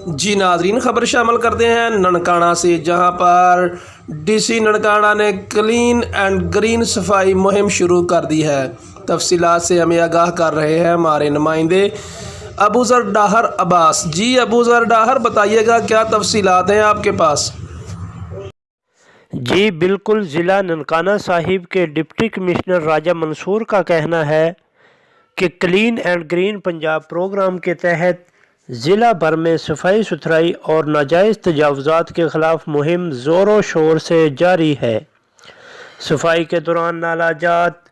जी नाजरीन, खबर शामिल करते हैं ननकाना से, जहां पर डीसी ननकाना ने क्लीन एंड ग्रीन सफाई मुहिम शुरू कर दी है। तफसीलात से हमें आगाह कर रहे हैं हमारे नुमाइंदे अबूजर डाहर अब्बास। जी अबूजर डाहर, बताइएगा क्या तफसीलात हैं आपके पास? जी बिल्कुल, ज़िला ननकाना साहिब के डिप्टी कमिश्नर राजा मंसूर का कहना है कि clean and green Punjab program के तहत ज़िला भर में सफाई सुथराई और नाजायज़ तजावुज़ात के ख़िलाफ़ मुहिम ज़ोरों शोर से जारी है। सफाई के दौरान नालाजात,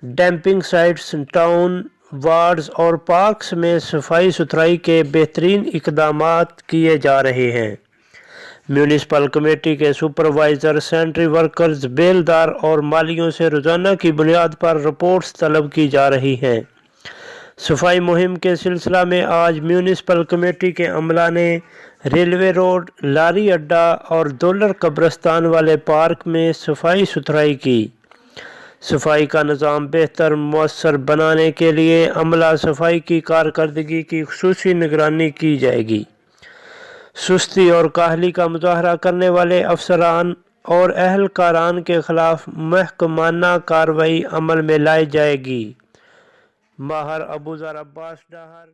डंपिंग साइट्स, टाउन वार्ड्स और पार्क्स में सफाई सुथराई के बेहतरीन इक़दामात किए जा रहे हैं। म्यूनिसिपल कमेटी के सुपरवाइज़र, सेंट्री वर्कर्स, बेलदार और मालियों से रोज़ाना की बुनियाद पर रिपोर्ट्स तलब की जा रही हैं। सफाई मुहिम के सिलसिला में आज म्यूनिसिपल कमेटी के अमला ने रेलवे रोड, लारी अड्डा और डॉलर कब्रिस्तान वाले पार्क में सफाई सुथराई की। सफाई का निज़ाम बेहतर मौसर बनाने के लिए अमला सफाई की कारकर्दगी की खुसूसी निगरानी की जाएगी। सुस्ती और काहली का मुजाहरा करने वाले अफसरान और अहलकारान के खिलाफ महकमाना कार्रवाई अमल में लाई जाएगी। माहर अबूजर अब्बास डाहर।